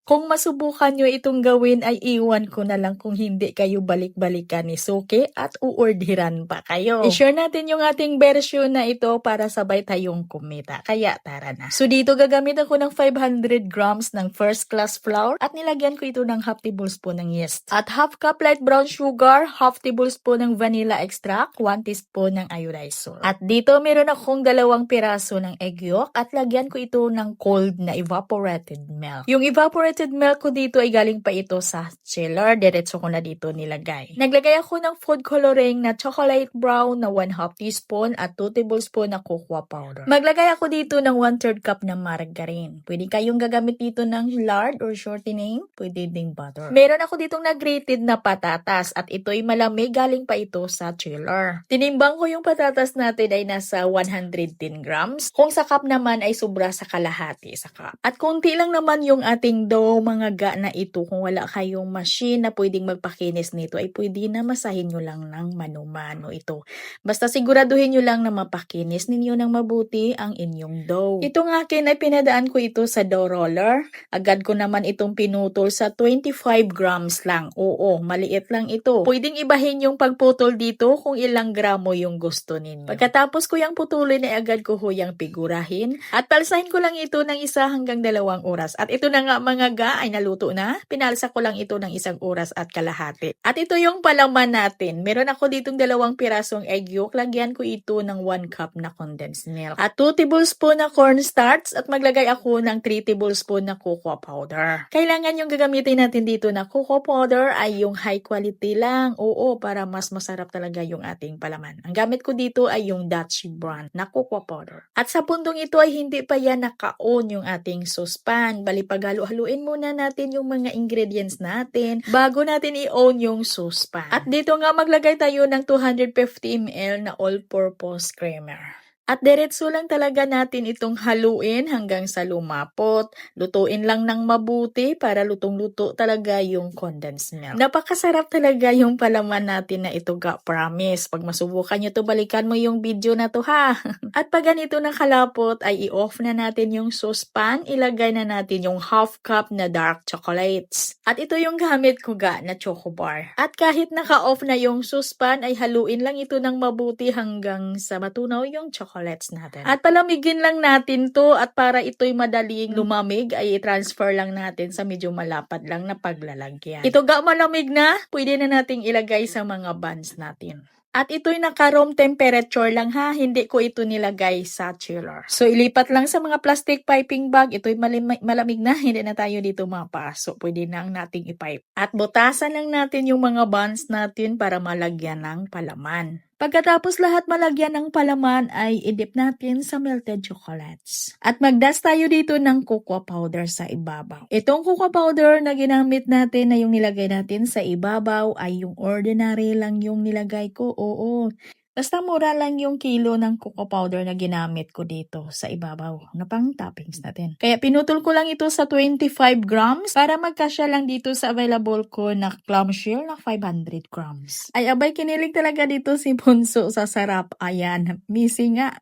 Kung masubukan nyo itong gawin ay iwan ko na lang kung hindi kayo balik-balikan ni Suki at uordiran pa kayo. I-share natin yung ating version na ito para sabay tayong kumita. Kaya tara na. So dito gagamit ako ng 500 grams ng first class flour at nilagyan ko ito ng half tablespoon ng yeast. At half cup light brown sugar, half tablespoon ng vanilla extract, 1 teaspoon ng iodized salt. At dito meron akong 2 piraso ng egg yolk at lagyan ko ito ng cold na evaporated milk. Yung evaporated milk ko dito ay galing pa ito sa chiller. Diretso ko na dito nilagay. Naglagay ako ng food coloring na chocolate brown na 1/2 teaspoon at 2 tablespoon na cocoa powder. Maglagay ako dito ng 1/3 cup ng margarine. Pwede kayong gagamit dito ng lard or shortening. Pwede ding butter. Meron ako ditong na-grated na patatas at ito'y malamig galing pa ito sa chiller. Tinimbang ko yung patatas natin ay nasa 110 grams. Kung sa cup naman ay sobra sa kalahati sa cup. At konti lang naman yung ating dough, mga ga na ito. Kung wala kayong machine na pwedeng magpakinis nito, ay pwede na masahin nyo lang ng mano-mano ito. Basta siguraduhin nyo lang na mapakinis ninyo ng mabuti ang inyong dough. Itong akin ay pinadaan ko ito sa dough roller. Agad ko naman itong pinutol sa 25 grams lang. Oo, maliit lang ito. Pwedeng ibahin yung pagputol dito kung ilang gramo yung gusto ninyo. Pagkatapos ko yung putulin ay agad ko huyang figurahin at palsahin ko lang ito ng 1 hanggang 2 oras. At ito na nga mga ga ay naluto na. Pinalsa ko lang ito ng 1 oras at kalahati. At ito yung palaman natin. Meron ako ditong 2 pirasong egg yolk. Lagyan ko ito ng 1 cup na condensed milk. At 2 tablespoon na cornstarch at maglagay ako ng 3 tablespoon na cocoa powder. Kailangan yung gagamitin natin dito na cocoa powder ay yung high quality lang. Oo, para mas masarap talaga yung ating palaman. Ang gamit ko dito ay yung Dutch brand na cocoa powder. At sa puntong ito ay hindi pa yan naka-on yung ating saucepan. Bali paghalo-haluin muna natin yung mga ingredients natin bago natin i-on yung saucepan. At dito nga maglagay tayo ng 250 ml na all-purpose creamer. At diretso lang talaga natin itong haluin hanggang sa lumapot. Lutuin lang ng mabuti para lutong-luto talaga yung condensed milk. Napakasarap talaga yung palaman natin na ito ga, promise. Pag masubukan nyo to, balikan mo yung video na to ha. At pag ganito na kalapot ay i-off na natin yung saucepan. Ilagay na natin yung half cup na dark chocolates. At ito yung gamit ko ga na choco bar. At kahit naka-off na yung saucepan ay haluin lang ito ng mabuti hanggang sa matunaw yung chocolates natin. At palamigin lang natin to at para ito'y madaling lumamig ay i-transfer lang natin sa medyo malapad lang na paglalagyan. Ito ga malamig na, pwede na nating ilagay sa mga buns natin. At ito'y naka-room temperature lang ha, hindi ko ito nilagay sa chiller. So ilipat lang sa mga plastic piping bag, ito'y malamig na, hindi na tayo dito mapasok. Pwede na ang nating ipipe. At butasan lang natin yung mga buns natin para malagyan ng palaman. Pagkatapos lahat malagyan ng palaman ay i-dip natin sa melted chocolates. At mag-dust tayo dito ng cocoa powder sa ibabaw. Itong cocoa powder na ginamit natin na yung nilagay natin sa ibabaw ay yung ordinary lang yung nilagay ko. Oo. Basta mura lang yung kilo ng cocoa powder na ginamit ko dito sa ibabaw na pang toppings natin. Kaya pinutol ko lang ito sa 25 grams para magkasya lang dito sa available ko na clamshell na 500 grams. Ay abay, kinilig talaga dito si Bunso sa sarap. Ayan, missy nga.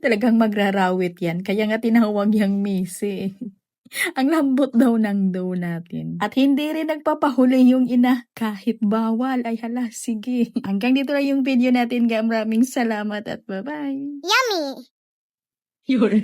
Talagang magrarawit yan. Kaya nga tinawag yang missy. Ang lambot daw ng dough natin. At hindi rin nagpapahuli yung ina kahit bawal. Ay hala, sige. Hanggang dito lang yung video natin. Maraming salamat at bye-bye. Yummy! Yun.